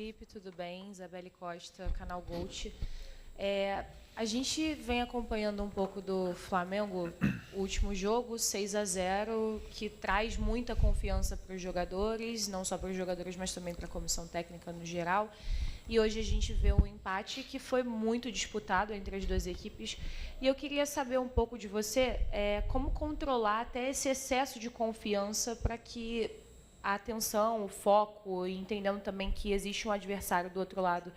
Felipe, tudo bem? Isabelle Costa, canal Gold. A gente vem acompanhando um pouco do Flamengo, o último jogo, 6-0, que traz muita confiança para os jogadores, não só para os jogadores, mas também para a comissão técnica no geral. E hoje a gente vê um empate que foi muito disputado entre as duas equipes. E eu queria saber um pouco de você, como controlar até esse excesso de confiança para que a atenção, o foco, e entendendo também que existe um adversário do outro lado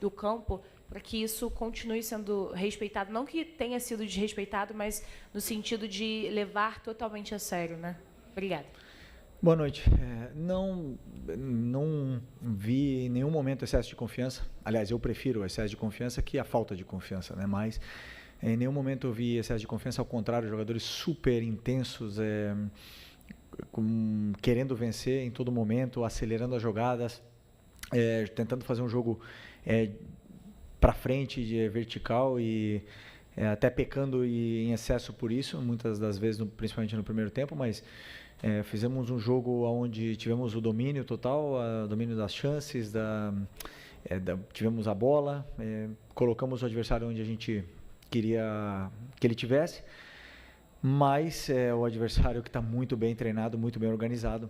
do campo, para que isso continue sendo respeitado, não que tenha sido desrespeitado, mas no sentido de levar totalmente a sério, né? Obrigada. Boa noite. Não vi em nenhum momento excesso de confiança. Aliás, eu prefiro o excesso de confiança que a falta de confiança, né? Mas em nenhum momento eu vi excesso de confiança, ao contrário, jogadores super intensos, querendo vencer em todo momento, acelerando as jogadas, tentando fazer um jogo para frente, vertical e até pecando em excesso por isso, muitas das vezes, principalmente no primeiro tempo, mas fizemos um jogo onde tivemos o domínio total, o domínio das chances, tivemos a bola, colocamos o adversário onde a gente queria que ele tivesse, mas o adversário que está muito bem treinado, muito bem organizado.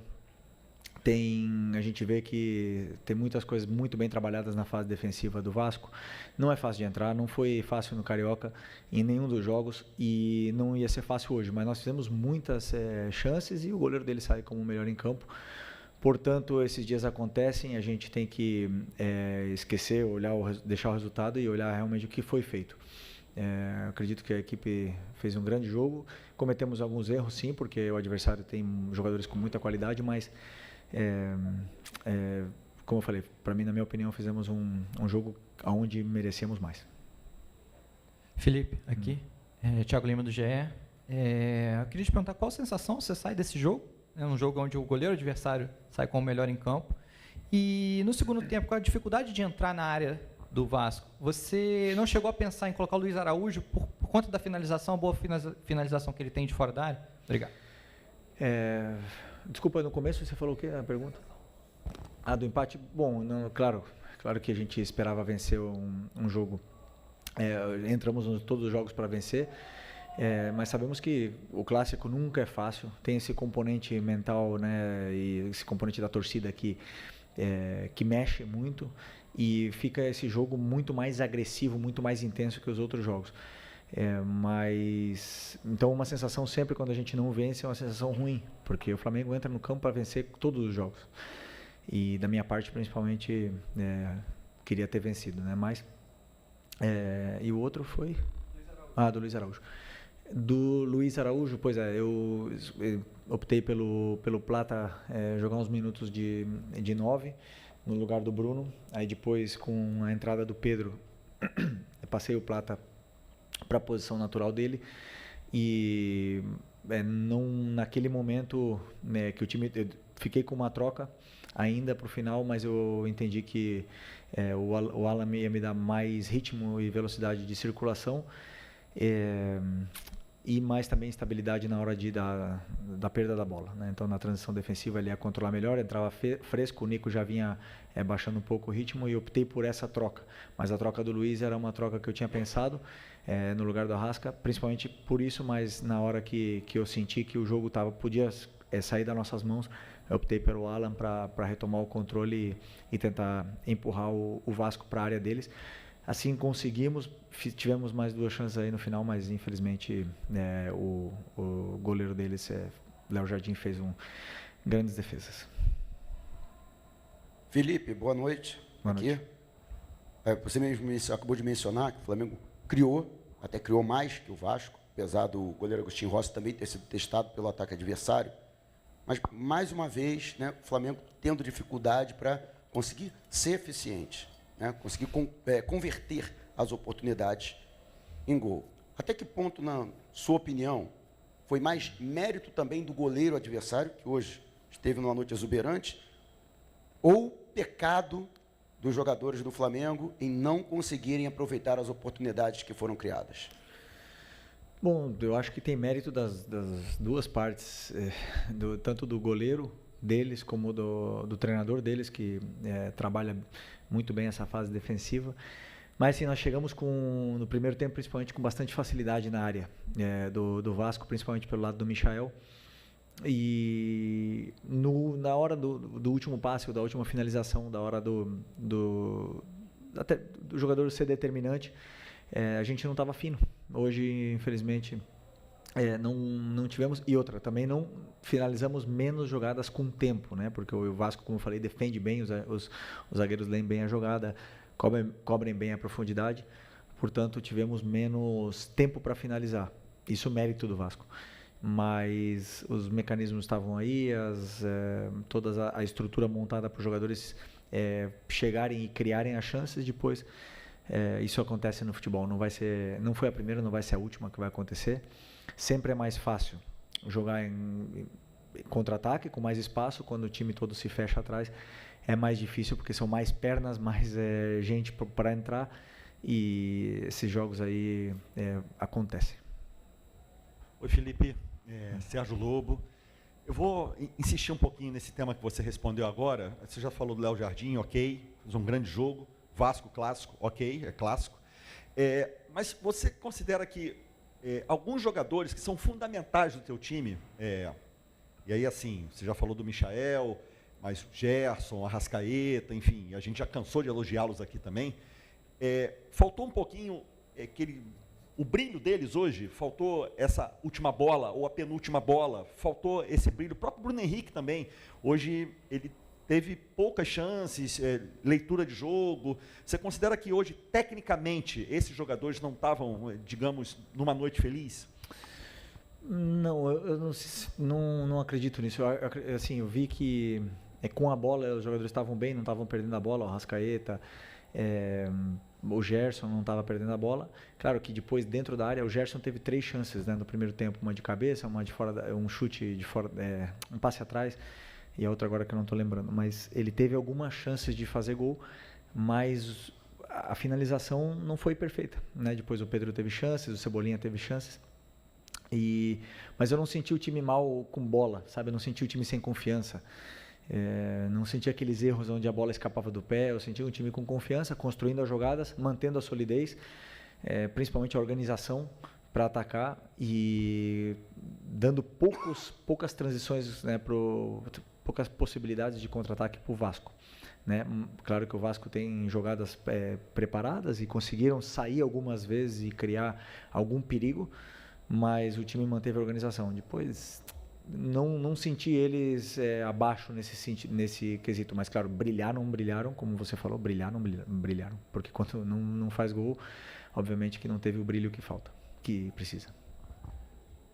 A gente vê que tem muitas coisas muito bem trabalhadas na fase defensiva do Vasco. Não é fácil de entrar, não foi fácil no Carioca em nenhum dos jogos e não ia ser fácil hoje, mas nós fizemos muitas chances e o goleiro dele sai como o melhor em campo. Portanto, esses dias acontecem, a gente tem que esquecer, deixar o resultado e olhar realmente o que foi feito. Acredito que a equipe fez um grande jogo, cometemos alguns erros sim, porque o adversário tem jogadores com muita qualidade, mas como eu falei, para mim, na minha opinião, fizemos um jogo onde merecemos mais. Felipe, aqui, Thiago Lima do GE. Eu queria te perguntar qual sensação você sai desse jogo, um jogo onde o goleiro adversário sai com o melhor em campo, e no segundo tempo, com a dificuldade de entrar na área do Vasco, você não chegou a pensar em colocar o Luiz Araújo por conta da finalização, a boa finalização que ele tem de fora da área? Obrigado. Desculpa, no começo você falou o que, a pergunta? Do empate? Bom, não, claro que a gente esperava vencer um jogo. Entramos em todos os jogos para vencer, mas sabemos que o clássico nunca é fácil. Tem esse componente mental, né, e esse componente da torcida que mexe muito e fica esse jogo muito mais agressivo, muito mais intenso que os outros jogos. Então uma sensação sempre quando a gente não vence é uma sensação ruim, porque o Flamengo entra no campo para vencer todos os jogos e da minha parte principalmente queria ter vencido, né? Mas e o outro foi do Luiz Araújo. Do Luiz Araújo, pois eu optei pelo Plata jogar uns minutos de 9 no lugar do Bruno, aí depois com a entrada do Pedro eu passei o Plata para a posição natural dele e não naquele momento que o time, eu fiquei com uma troca ainda para o final, mas eu entendi que o Alan ia me dar mais ritmo e velocidade de circulação e mais também estabilidade na hora da perda da bola, né? Então na transição defensiva ele ia controlar melhor, entrava fresco, o Nico já vinha baixando um pouco o ritmo e optei por essa troca, mas a troca do Luiz era uma troca que eu tinha pensado no lugar do Arrasca, principalmente por isso, mas na hora que eu senti que o jogo podia sair das nossas mãos, eu optei pelo Alan para retomar o controle e tentar empurrar o Vasco para a área deles. Assim conseguimos, tivemos mais 2 chances aí no final, mas infelizmente o goleiro deles, Léo Jardim, fez grandes defesas. Felipe, boa noite. Boa noite. Você mesmo acabou de mencionar que o Flamengo até criou mais que o Vasco, apesar do goleiro Agostinho Rossi também ter sido testado pelo ataque adversário. Mas, mais uma vez, né, o Flamengo tendo dificuldade para conseguir ser eficiente, né, conseguir converter as oportunidades em gol. Até que ponto, na sua opinião, foi mais mérito também do goleiro adversário, que hoje esteve numa noite exuberante, ou pecado dos jogadores do Flamengo em não conseguirem aproveitar as oportunidades que foram criadas? Bom, eu acho que tem mérito das duas partes, tanto do goleiro deles como do treinador deles, que trabalha muito bem essa fase defensiva. Mas sim, nós chegamos no primeiro tempo, principalmente com bastante facilidade na área do Vasco, principalmente pelo lado do Michael. E na hora do último passe, ou da última finalização, da hora do jogador ser determinante, a gente não estava fino. Hoje, infelizmente, não tivemos. E outra, também não finalizamos menos jogadas com tempo, né? Porque o Vasco, como eu falei, defende bem, os zagueiros leem bem a jogada, cobrem bem a profundidade. Portanto, tivemos menos tempo para finalizar. Isso é mérito do Vasco. Mas os mecanismos estavam aí, toda a estrutura montada para os jogadores chegarem e criarem as chances. Depois, isso acontece no futebol. Não foi a primeira, não vai ser a última que vai acontecer. Sempre é mais fácil jogar em contra-ataque, com mais espaço. Quando o time todo se fecha atrás, é mais difícil, porque são mais pernas, mais gente para entrar. E esses jogos aí acontecem. Oi, Felipe. Sérgio Lobo. Eu vou insistir um pouquinho nesse tema que você respondeu agora. Você já falou do Léo Jardim, ok, fez um grande jogo. Vasco clássico, ok, é clássico. Mas você considera que alguns jogadores que são fundamentais do teu time, e aí assim, você já falou do Michael, mas o Gerson, Arrascaeta, enfim, a gente já cansou de elogiá-los aqui também. Faltou um pouquinho o brilho deles hoje, faltou essa última bola ou a penúltima bola, faltou esse brilho. O próprio Bruno Henrique também, hoje ele teve poucas chances, leitura de jogo. Você considera que hoje, tecnicamente, esses jogadores não estavam, digamos, numa noite feliz? Não, eu não acredito nisso. Eu vi que com a bola os jogadores estavam bem, não estavam perdendo a bola, o Arrascaeta, o Gerson não estava perdendo a bola. Claro que depois, dentro da área, o Gerson teve 3 chances, né, no primeiro tempo, uma de cabeça, uma de fora, um chute de fora, um passe atrás, e a outra agora que eu não estou lembrando. Mas ele teve algumas chances de fazer gol, mas a finalização não foi perfeita, né? Depois o Pedro teve chances, o Cebolinha teve chances. Mas eu não senti o time mal com bola, sabe? Eu não senti o time sem confiança. Não senti aqueles erros onde a bola escapava do pé. Eu senti um time com confiança, construindo as jogadas, mantendo a solidez, principalmente a organização para atacar e dando poucas transições, né, poucas possibilidades de contra-ataque para o Vasco, né? Claro que o Vasco tem jogadas preparadas e conseguiram sair algumas vezes e criar algum perigo, mas o time manteve a organização. Depois não senti eles abaixo nesse quesito, mas claro, brilharam, como você falou, brilharam, porque quando não faz gol, obviamente que não teve o brilho que precisa.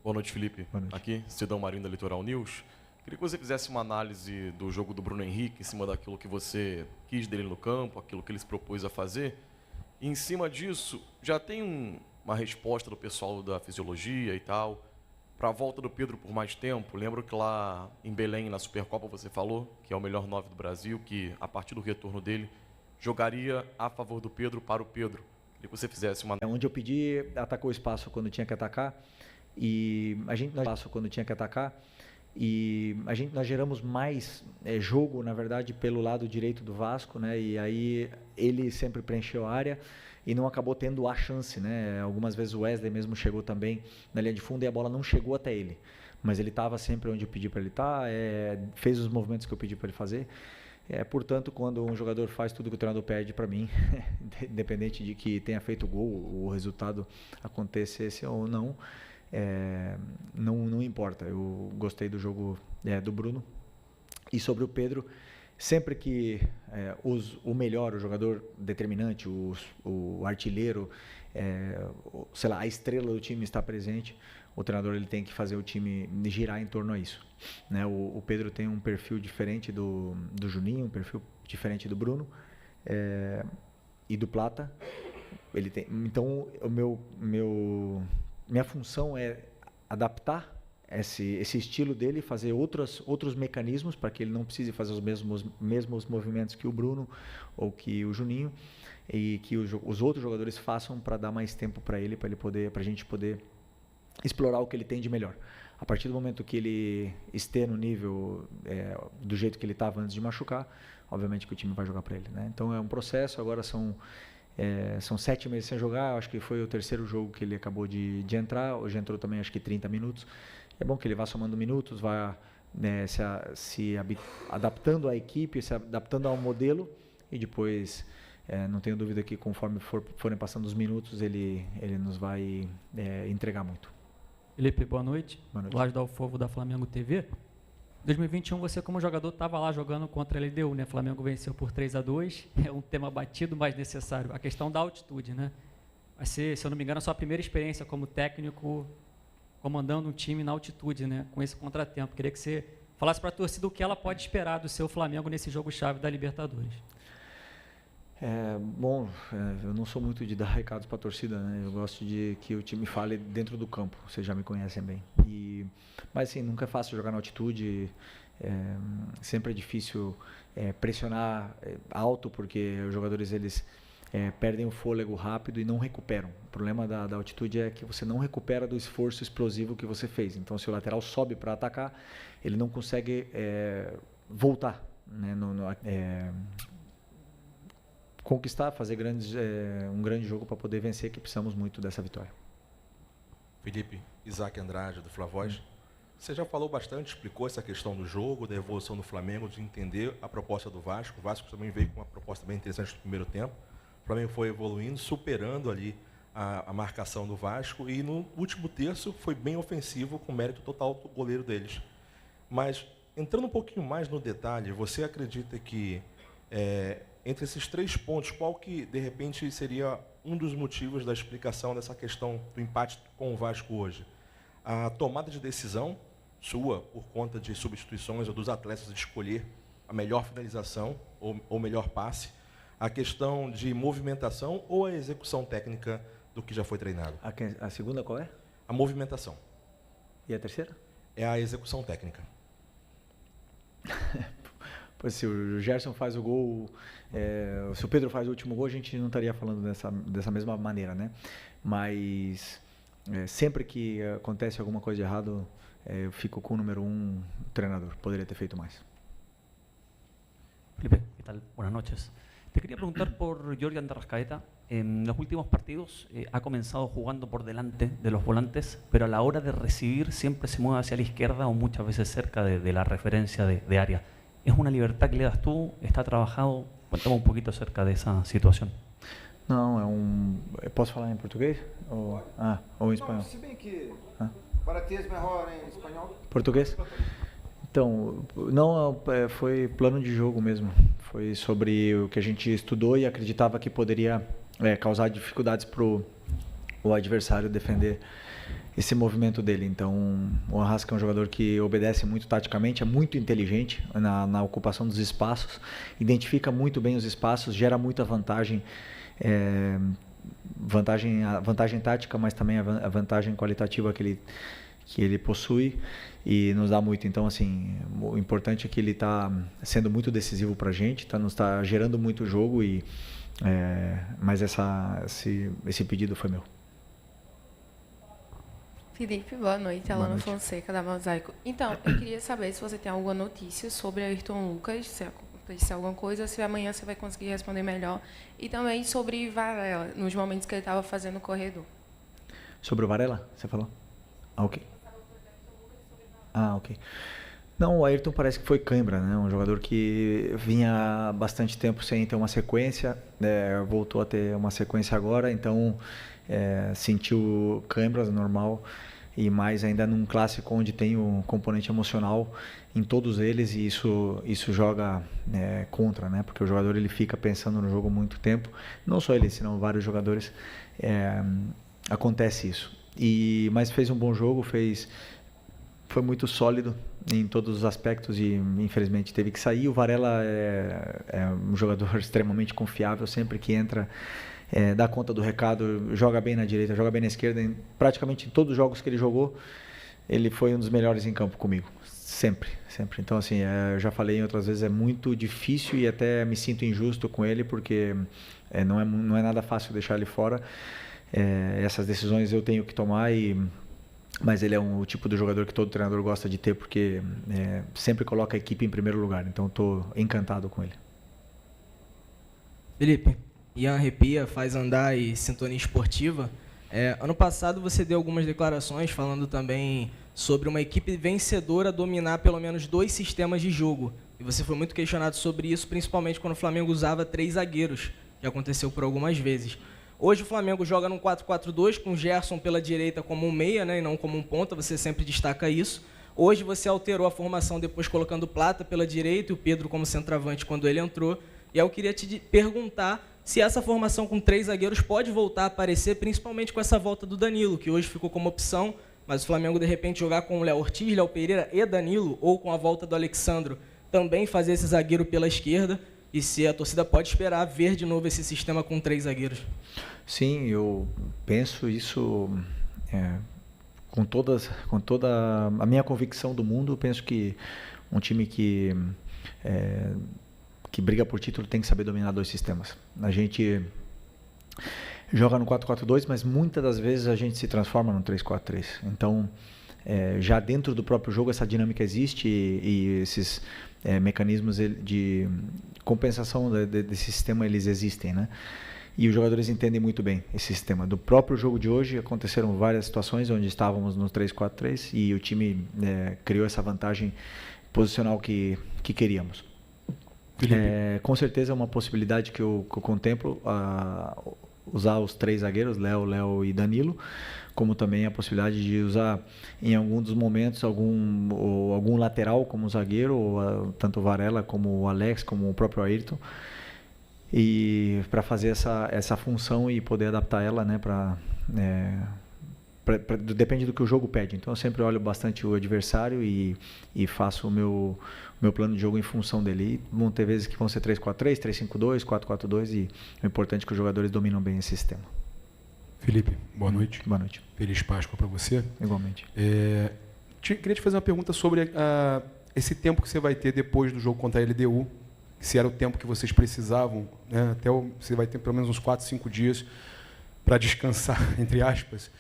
Boa noite, Felipe. Boa noite. Aqui, Cidão Marinho da Litoral News. Queria que você fizesse uma análise do jogo do Bruno Henrique, em cima daquilo que você quis dele no campo, aquilo que ele se propôs a fazer. E em cima disso, já tem uma resposta do pessoal da fisiologia e tal, para a volta do Pedro por mais tempo. Lembro que lá em Belém, na Supercopa, você falou que é o melhor 9 do Brasil, que a partir do retorno dele, jogaria a favor do Pedro para o Pedro. Queria que você fizesse uma... Onde eu pedi, atacou o espaço quando tinha que atacar, e nós geramos mais jogo, na verdade, pelo lado direito do Vasco, né? E aí ele sempre preencheu a área e não acabou tendo a chance, né? Algumas vezes o Wesley mesmo chegou também na linha de fundo e a bola não chegou até ele, mas ele estava sempre onde eu pedi para ele estar, fez os movimentos que eu pedi para ele fazer. Portanto, quando um jogador faz tudo que o treinador pede para mim, independente de que tenha feito gol, o resultado acontecesse ou não, não importa. Eu gostei do jogo do Bruno. E sobre o Pedro, sempre que o melhor, o jogador determinante, o artilheiro, sei lá, a estrela do time está presente, o treinador ele tem que fazer o time girar em torno a isso, né? O Pedro tem um perfil diferente do Juninho, um perfil diferente do Bruno e do Plata. Então, minha função é adaptar esse estilo dele, fazer outros mecanismos para que ele não precise fazer os mesmos movimentos que o Bruno ou que o Juninho, e que os outros jogadores façam, para dar mais tempo para ele, para a gente poder explorar o que ele tem de melhor. A partir do momento que ele esteja no nível do jeito que ele estava antes de machucar, obviamente que o time vai jogar para ele, né? Então é um processo, agora são 7 meses sem jogar, acho que foi o terceiro jogo que ele acabou de entrar, hoje entrou também acho que 30 minutos. É bom que ele vá somando minutos, vá se adaptando à equipe, se adaptando ao modelo e depois, não tenho dúvida que conforme forem passando os minutos, ele nos vai entregar muito. Felipe, boa noite. Boa noite. Laje do Fogo da Flamengo TV. 2021, você como jogador estava lá jogando contra a LDU, né? Flamengo venceu por 3-2, é um tema batido, mas necessário. A questão da altitude, né? Vai ser, se eu não me engano, a sua primeira experiência como técnico, comandando um time na altitude, né? Com esse contratempo. Queria que você falasse para a torcida o que ela pode esperar do seu Flamengo nesse jogo-chave da Libertadores. Bom, eu não sou muito de dar recados para a torcida, né? Eu gosto de que o time fale dentro do campo, vocês já me conhecem bem. Mas sim, nunca é fácil jogar na altitude, sempre é difícil pressionar alto, porque os jogadores eles perdem o fôlego rápido e não recuperam. O problema da altitude é que você não recupera do esforço explosivo que você fez. Então, se o lateral sobe para atacar, ele não consegue voltar, né? Conquistar, fazer um grande jogo para poder vencer, que precisamos muito dessa vitória. Felipe, Isaac Andrade, do Flavoz. Você já falou bastante, explicou essa questão do jogo, da evolução do Flamengo, de entender a proposta do Vasco. O Vasco também veio com uma proposta bem interessante no primeiro tempo. O Flamengo foi evoluindo, superando ali a marcação do Vasco e no último terço foi bem ofensivo, com mérito total do goleiro deles. Mas, entrando um pouquinho mais no detalhe, você acredita que entre esses 3 pontos, qual que, de repente, seria um dos motivos da explicação dessa questão do empate com o Vasco hoje? A tomada de decisão sua, por conta de substituições ou dos atletas de escolher a melhor finalização ou melhor passe, a questão de movimentação ou a execução técnica do que já foi treinado? A segunda qual é? A movimentação. E a terceira? É a execução técnica. Pois se o Gerson faz o gol, se o Pedro faz o último gol, a gente não estaria falando dessa mesma maneira, né? Mas sempre que acontece alguma coisa de errado, eu fico com o número 1 treinador. Poderia ter feito mais. Felipe, ¿qué tal? Buenas noches. Te quería preguntar por Jorge de Arrascaeta. En los últimos partidos ha comenzado jugando por delante de los volantes, pero a la hora de recibir siempre se mueve hacia la izquierda o muchas veces cerca de la referencia de área. ¿Es una libertad que le das tú? ¿Está trabajado? Cuéntame un poquito acerca de esa situación. Não, posso falar em português? Ou em espanhol? Não, se bem que para ti é melhor em espanhol. Português? Então, não, foi plano de jogo mesmo. Foi sobre o que a gente estudou e acreditava que poderia causar dificuldades para o adversário defender esse movimento dele. Então, o Arrasca é um jogador que obedece muito taticamente, é muito inteligente na ocupação dos espaços, identifica muito bem os espaços, gera muita vantagem tática, mas também a vantagem qualitativa que ele possui e nos dá muito. Então, assim, o importante é que ele está sendo muito decisivo para a gente, nos está gerando muito jogo, mas esse pedido foi meu. Felipe, boa noite. Alana Fonseca, da Mosaico. Então, eu queria saber se você tem alguma notícia sobre Ayrton Lucas, se aconteceu alguma coisa, se amanhã você vai conseguir responder melhor. E também sobre Varela, nos momentos que ele estava fazendo o corredor. Sobre o Varela, você falou? Ok. Ok. Não, o Ayrton parece que foi cãibra, né? Um jogador que vinha há bastante tempo sem ter uma sequência, voltou a ter uma sequência agora, então sentiu cãibras, normal, e mais ainda num clássico onde tem um componente emocional em todos eles, e isso joga contra, né? Porque o jogador ele fica pensando no jogo muito tempo, não só ele, senão vários jogadores, acontece isso. Mas fez um bom jogo, foi muito sólido em todos os aspectos e infelizmente teve que sair. O Varela é um jogador extremamente confiável, sempre que entra dá conta do recado, joga bem na direita, joga bem na esquerda. Praticamente em todos os jogos que ele jogou, ele foi um dos melhores em campo comigo, sempre. Então, assim, eu já falei outras vezes, é muito difícil e até me sinto injusto com ele, porque não é nada fácil deixar ele fora. Essas decisões eu tenho que tomar, mas ele é o tipo de jogador que todo treinador gosta de ter, porque sempre coloca a equipe em primeiro lugar. Então, estou encantado com ele. Felipe, Ian Arrepia, Faz Andar e Sintonia Esportiva. Ano passado você deu algumas declarações falando também sobre uma equipe vencedora dominar pelo menos 2 sistemas de jogo. E você foi muito questionado sobre isso, principalmente quando o Flamengo usava 3 zagueiros, que aconteceu por algumas vezes. Hoje o Flamengo joga num 4-4-2, com o Gerson pela direita como um meia, né, e não como um ponta, você sempre destaca isso. Hoje você alterou a formação depois colocando o Plata pela direita e o Pedro como centroavante quando ele entrou. E eu queria te perguntar se essa formação com 3 zagueiros pode voltar a aparecer, principalmente com essa volta do Danilo, que hoje ficou como opção, mas o Flamengo de repente jogar com o Léo Ortiz, Léo Pereira e Danilo, ou com a volta do Alexandro, também fazer esse zagueiro pela esquerda, e se a torcida pode esperar ver de novo esse sistema com 3 zagueiros. Sim, eu penso isso com toda a minha convicção do mundo. Eu penso que um time que briga por título tem que saber dominar 2 sistemas. A gente joga no 4-4-2, mas muitas das vezes a gente se transforma no 3-4-3. Então, já dentro do próprio jogo essa dinâmica existe e esses mecanismos de compensação desse sistema, eles existem, né? E os jogadores entendem muito bem esse sistema. Do próprio jogo de hoje, aconteceram várias situações onde estávamos no 3-4-3 e o time criou essa vantagem posicional que queríamos. Com certeza é uma possibilidade que eu contemplo, usar os 3 zagueiros, Léo e Danilo, como também a possibilidade de usar em algum dos momentos algum lateral como zagueiro, ou tanto o Varela como o Alex, como o próprio Ayrton, e para fazer essa função e poder adaptar ela, né, depende do que o jogo pede. Então eu sempre olho bastante o adversário e faço o meu plano de jogo em função dele. E vão ter vezes que vão ser 3-4-3, 3-5-2, 4-4-2, e o importante é que os jogadores dominam bem esse sistema. Felipe, boa noite. Boa noite. Feliz Páscoa para você. Igualmente. Queria te fazer uma pergunta sobre esse tempo que você vai ter depois do jogo contra a LDU, se era o tempo que vocês precisavam, né? Você vai ter pelo menos uns 4, 5 dias para descansar, entre aspas.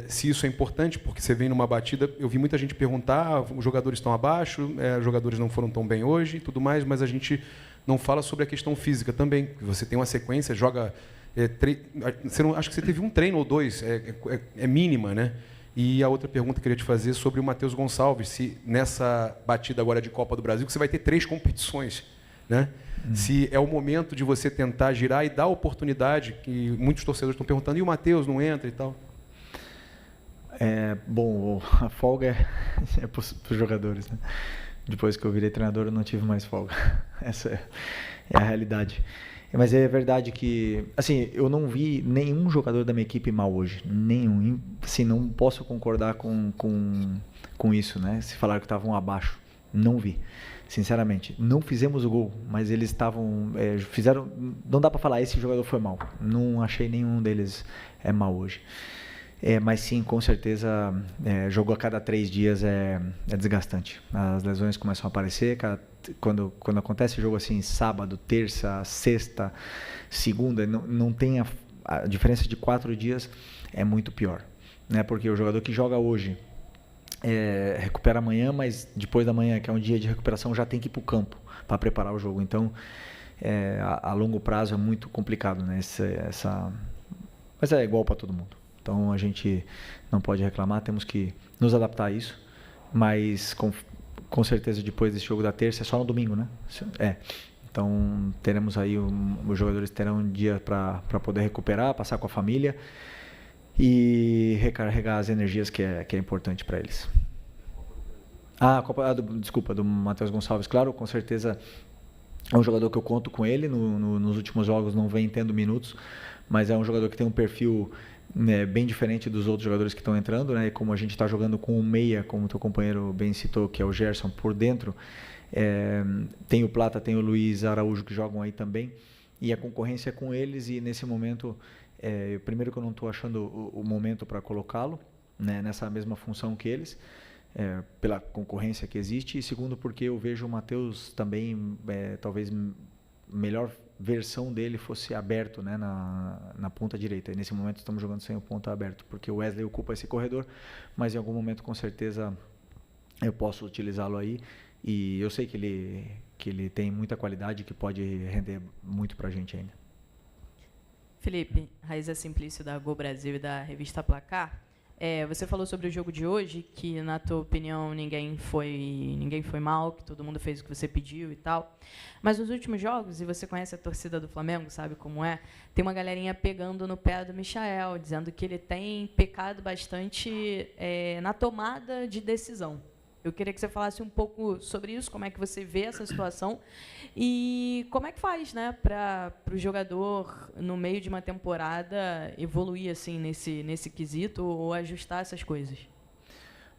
Se isso é importante, porque você vem numa batida, eu vi muita gente perguntar, os jogadores estão abaixo, os jogadores não foram tão bem hoje e tudo mais, mas a gente não fala sobre a questão física também. Você tem uma sequência, joga... acho que você teve um treino ou 2, é mínima, né? E a outra pergunta que eu queria te fazer sobre o Matheus Gonçalves, se nessa batida agora de Copa do Brasil, que você vai ter 3 competições, né? Se é o momento de você tentar girar e dar oportunidade, que muitos torcedores estão perguntando, e o Matheus não entra e tal? Bom, a folga é para os jogadores, né? Depois que eu virei treinador, eu não tive mais folga. Essa é a realidade. Mas é verdade que, assim, eu não vi nenhum jogador da minha equipe mal hoje. Nenhum. Assim, não posso concordar com isso, né? Se falaram que estavam abaixo. Não vi. Sinceramente. Não fizemos o gol, mas eles estavam... fizeram... Não dá para falar, esse jogador foi mal. Não achei nenhum deles mal hoje. Mas sim, com certeza, jogo a cada 3 dias é desgastante. As lesões começam a aparecer. Quando acontece jogo assim, sábado, terça, sexta, segunda, não tem a diferença de 4 dias, é muito pior, né? Porque o jogador que joga hoje recupera amanhã, mas depois da manhã, que é um dia de recuperação, já tem que ir para o campo para preparar o jogo. Então, a longo prazo é muito complicado, né? Mas é igual para todo mundo. Então a gente não pode reclamar, temos que nos adaptar a isso, mas com certeza depois desse jogo da terça é só no domingo, né? Então teremos aí, os jogadores terão um dia para poder recuperar, passar com a família e recarregar as energias que é importante para eles. Desculpa, do Matheus Gonçalves, claro, com certeza é um jogador que eu conto com ele, nos últimos jogos não vem tendo minutos, mas é um jogador que tem um perfil bem diferente dos outros jogadores que estão entrando, né? E como a gente está jogando com o meia, como o teu companheiro bem citou, que é o Gerson por dentro, tem o Plata, tem o Luiz Araújo que jogam aí também, e a concorrência é com eles, e nesse momento, primeiro que eu não estou achando o momento para colocá-lo, né, nessa mesma função que eles, pela concorrência que existe, e segundo porque eu vejo o Matheus também, talvez melhor versão dele fosse aberto, né, na ponta direita. E nesse momento estamos jogando sem o ponta aberto, porque o Wesley ocupa esse corredor, mas em algum momento com certeza eu posso utilizá-lo aí, e eu sei que que ele tem muita qualidade que pode render muito para a gente ainda. Felipe, Raíza Simplício da Gol Brasil e da revista Placar. Você falou sobre o jogo de hoje, que na tua opinião ninguém foi mal, que todo mundo fez o que você pediu e tal. Mas nos últimos jogos, e você conhece a torcida do Flamengo, sabe como é, tem uma galerinha pegando no pé do Michael, dizendo que ele tem pecado bastante na tomada de decisão. Eu queria que você falasse um pouco sobre isso, como é que você vê essa situação e como é que faz, né, para o jogador, no meio de uma temporada, evoluir assim nesse quesito ou ajustar essas coisas.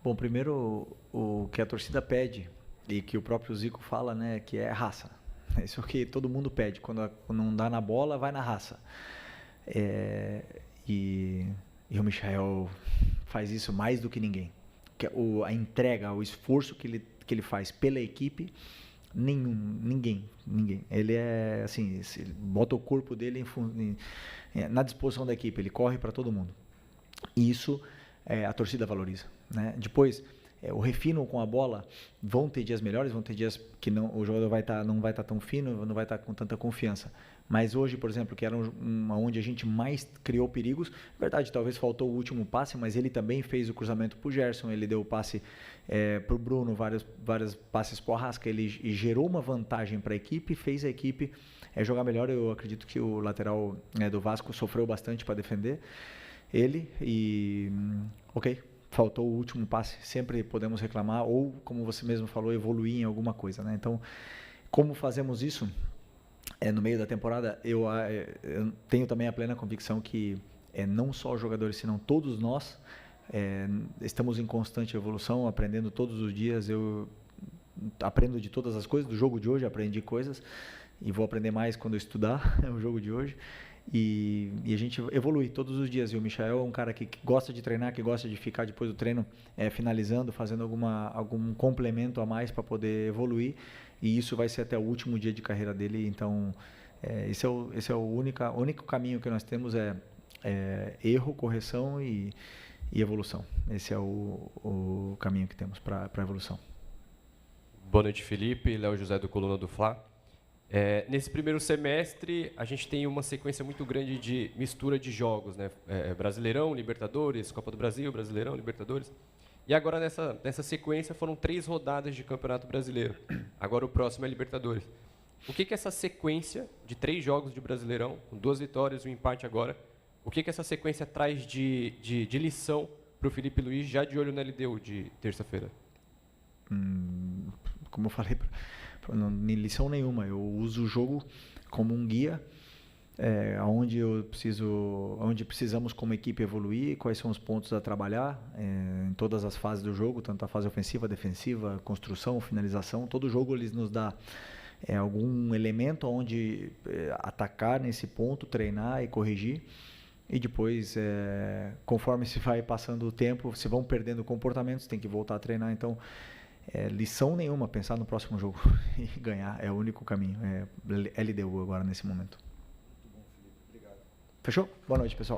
Bom, primeiro, o que a torcida pede e que o próprio Zico fala, né, que é raça. É isso que todo mundo pede. Quando não dá na bola, vai na raça. E o Michael faz isso mais do que ninguém. A entrega, o esforço que ele faz pela equipe, ninguém. Ele é assim, ele bota o corpo dele na disposição da equipe, ele corre para todo mundo. E isso a torcida valoriza, né? Depois, o refino com a bola, vão ter dias melhores, vão ter dias que o jogador não vai estar tão fino, não vai estar com tanta confiança. Mas hoje, por exemplo, que era onde a gente mais criou perigos, verdade, talvez faltou o último passe, mas ele também fez o cruzamento para o Gerson, ele deu o passe para o Bruno, vários passes para o Arrasca, ele gerou uma vantagem para a equipe, fez a equipe jogar melhor. Eu acredito que o lateral do Vasco sofreu bastante para defender ele e faltou o último passe, sempre podemos reclamar ou, como você mesmo falou, evoluir em alguma coisa, né? Então, como fazemos isso? No meio da temporada, eu tenho também a plena convicção que não só os jogadores, senão todos nós estamos em constante evolução, aprendendo todos os dias. Eu aprendo de todas as coisas, do jogo de hoje aprendi coisas e vou aprender mais quando eu estudar o jogo de hoje. E a gente evolui todos os dias. E o Michael é um cara que gosta de treinar, que gosta de ficar depois do treino finalizando, fazendo algum complemento a mais para poder evoluir. E isso vai ser até o último dia de carreira dele. Então, esse é o único caminho que nós temos, erro, correção e evolução. Esse é o caminho que temos para a evolução. Boa noite, Felipe. Léo José do Coluna do Fla. Nesse primeiro semestre, a gente tem uma sequência muito grande de mistura de jogos, né? Brasileirão, Libertadores, Copa do Brasil, Brasileirão, Libertadores. E agora, nessa sequência, foram 3 rodadas de Campeonato Brasileiro. Agora o próximo é Libertadores. O que essa sequência de 3 jogos de Brasileirão, com 2 vitórias e um empate agora, o que essa sequência traz de lição para o Felipe Luiz, já de olho na LDU de terça-feira? Como eu falei, não lição nenhuma. Eu uso o jogo como um guia, onde precisamos como equipe evoluir, quais são os pontos a trabalhar em todas as fases do jogo, tanto a fase ofensiva, defensiva, construção, finalização. Todo jogo eles nos dá algum elemento onde atacar nesse ponto, treinar e corrigir. E depois, conforme se vai passando o tempo, se vão perdendo comportamentos, tem que voltar a treinar. Então, lição nenhuma, pensar no próximo jogo e ganhar é o único caminho. LDU agora nesse momento. Fechou? Boa noite, pessoal.